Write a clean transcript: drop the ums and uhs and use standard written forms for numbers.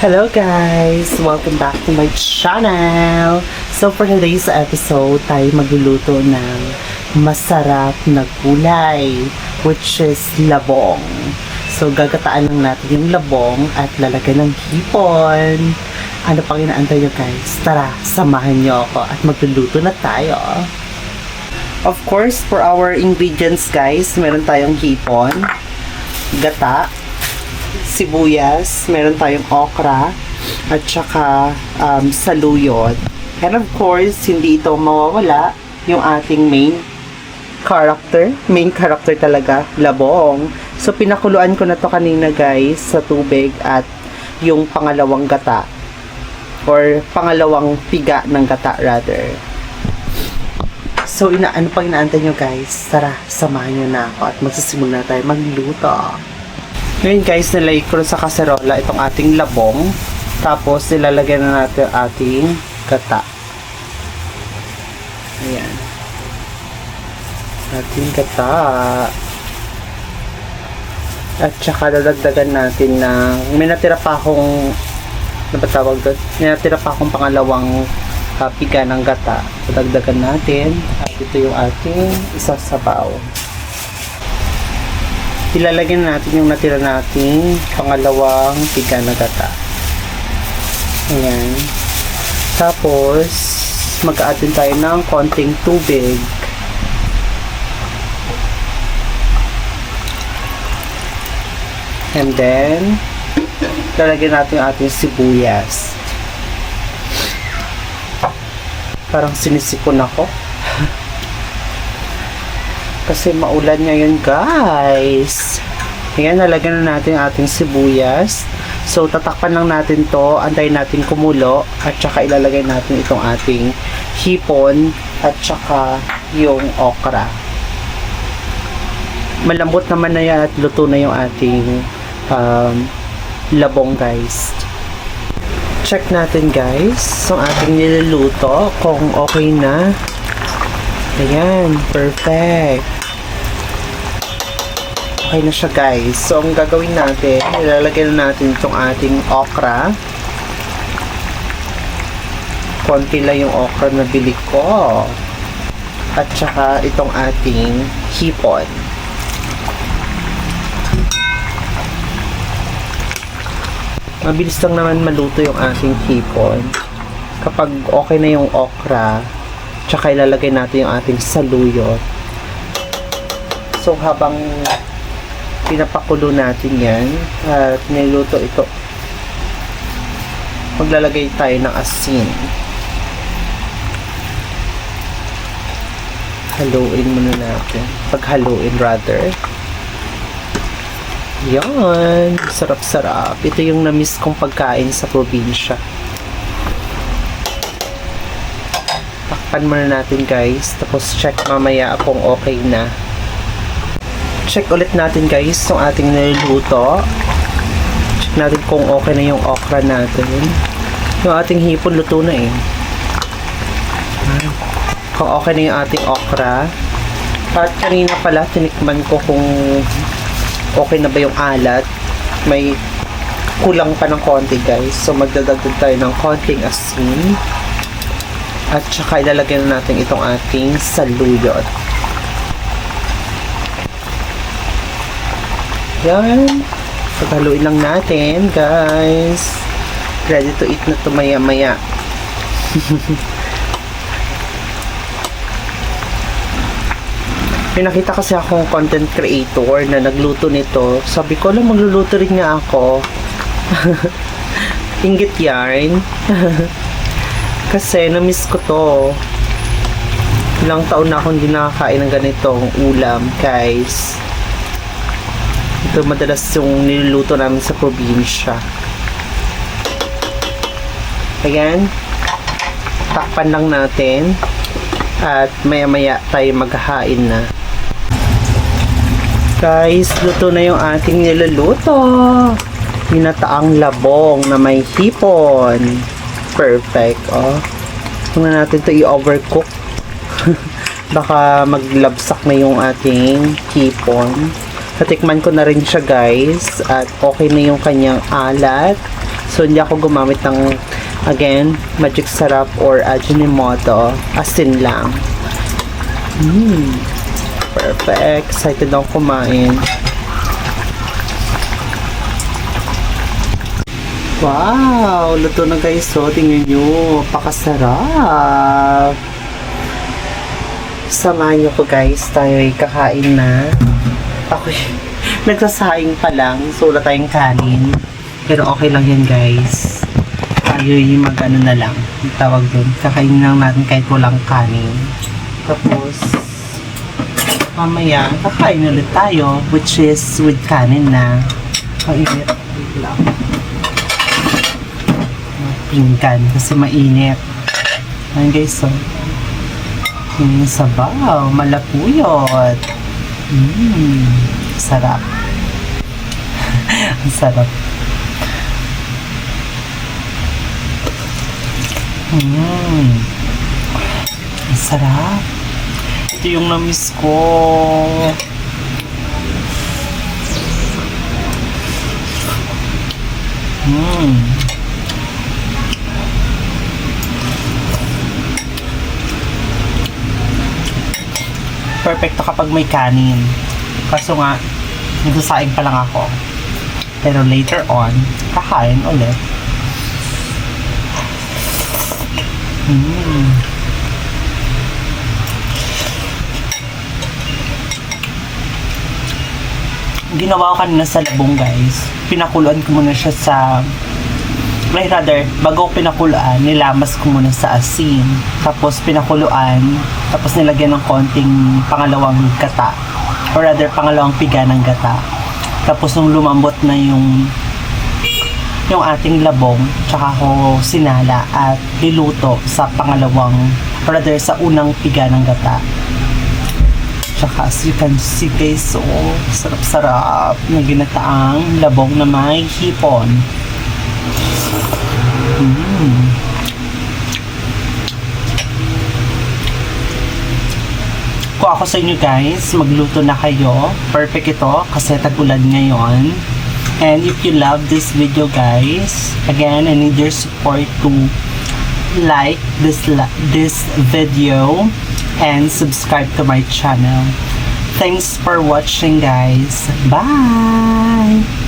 Hello guys! Welcome back to my channel! So for today's episode, tayo magluluto ng masarap na gulay, which is labong. So gagataan lang natin yung labong at lalagyan ng hipon. Ano pang inaantay nyo guys? Tara, samahan nyo ako at magluluto na tayo. Of course, for our ingredients guys, meron tayong hipon, gata, sibuyas, meron tayong okra, at saka saluyot. And of course, hindi ito mawawala yung ating main character talaga, labong. So, pinakuluan ko na to kanina guys sa tubig at yung pangalawang gata or pangalawang piga ng gata rather. So, ano pang inaantay nyo guys? Tara, samahan nyo na ako at magsisimula tayo magluto. Ngayon guys, nilagay ko sa kaserola itong ating labong. Tapos, ilalagay na natin ating gata. Ayan. Ating gata. At saka dadagdagan natin ng, may natira pa akong, ano ba tawag doon? May natira pa akong pangalawang piga ng gata. Dadagdagan natin. At ito yung ating isasabaw. Ilalagyan natin yung natira nating pangalawang piga na gata. Ayan. Tapos, mag-add din tayo ng konting tubig. And then, lalagyan natin yung ating sibuyas. Parang sinisipon ako. Kasi maulan ngayon guys. Ayan, nalagyan na natin ating sibuyas. So, tatakpan lang natin to. Antayin natin kumulo. At saka ilalagay natin itong ating hipon. At saka yung okra. Malambot naman na yan at luto na yung ating labong guys. Check natin guys yung ating niluluto kung okay na. Ayan, perfect. Okay na siya guys. So, ang gagawin natin, ilalagay na natin itong ating okra. Konti lang yung okra na bili ko. At saka itong ating hipon. Mabilis lang naman maluto yung ating hipon. Kapag okay na yung okra, tsaka ilalagay natin yung ating saluyot. So, habang pinapakulo natin yan at niluto ito, maglalagay tayo ng asin. Haluin muna natin. Paghaluin rather. Yan. Sarap-sarap. Ito yung na-miss kong pagkain sa probinsya. Takpan muna natin guys. Tapos check mamaya kung okay na. Check ulit natin guys yung ating niluluto. Check natin kung okay na yung okra natin. Yung ating hipon luto na eh. Kung okay na yung ating okra. At kanina pala tinikman ko kung okay na ba yung alat. May kulang pa ng konti guys. So magdadagdag tayo ng konting asin. At saka ilalagay na natin itong ating saluyot. Yan. Paghaluin lang natin, guys. Ready to eat na ito maya-maya. May nakita kasi akong content creator na nagluto nito. Sabi ko, alam, magluluto rin nga ako. Inggit yarn. Kasi na-miss ko to. Ilang taon na akong hindi nakakain ng ganitong ulam, guys. Ito madalas yung niluluto namin sa probinsya. Ayan. Takpan lang natin. At maya-maya tayo maghahain na. Guys, luto na yung ating niluluto. Ginataang labong na may hipon. Perfect, oh. Huwag na natin ito i-overcook. Baka maglabsak na yung ating hipon. Natikman ko na rin siya guys at okay na yung kanyang alat. So, hindi ako gumamit ng, again, Magic Sarap or Ajinomoto. Asin lang. Perfect. Excited ako kumain. Wow! Luto na guys. So, tingnan nyo. Pakasarap. Samahan nyo ko guys. Tayo ay kakain na. Ako nagsasaing pa lang. So, wala tayong kanin. Pero okay lang yan guys. Tayo ay mag-ano na lang. Yung tawag dun. Kakainin lang natin kahit walang kanin. Tapos, mamaya, kakain ulit tayo. Which is with kanin na. Kainit lang. Pinggan kasi mainit. Ayan guys, so yung sabaw, malapuyot. Sarap. Ang sarap. Ang sarap. Ito yung na-miss ko. Perfecto kapag may kanin. Kaso nga, nagsasaing pa lang ako. Pero later on, kakain ulit. Ginawa ko kanina sa labong guys. Pinakuluan ko muna siya sa bago ko pinakuluan, nilamas ko muna sa asin. Tapos pinakuluan, tapos nilagyan ng konting pangalawang gata. Or rather, pangalawang piga ng gata. Tapos nung lumambot na yung ating labong, tsaka ko sinala at niluto sa pangalawang, or rather, sa unang piga ng gata. Tsaka as you can see guys, so sarap-sarap na ginataang labong na may hipon. Kung ako sa inyo guys, magluto na kayo. Perfect ito kasi tag-ulan ngayon. And if you love this video guys, again, I need your support to like this video and subscribe to my channel. Thanks for watching guys. Bye!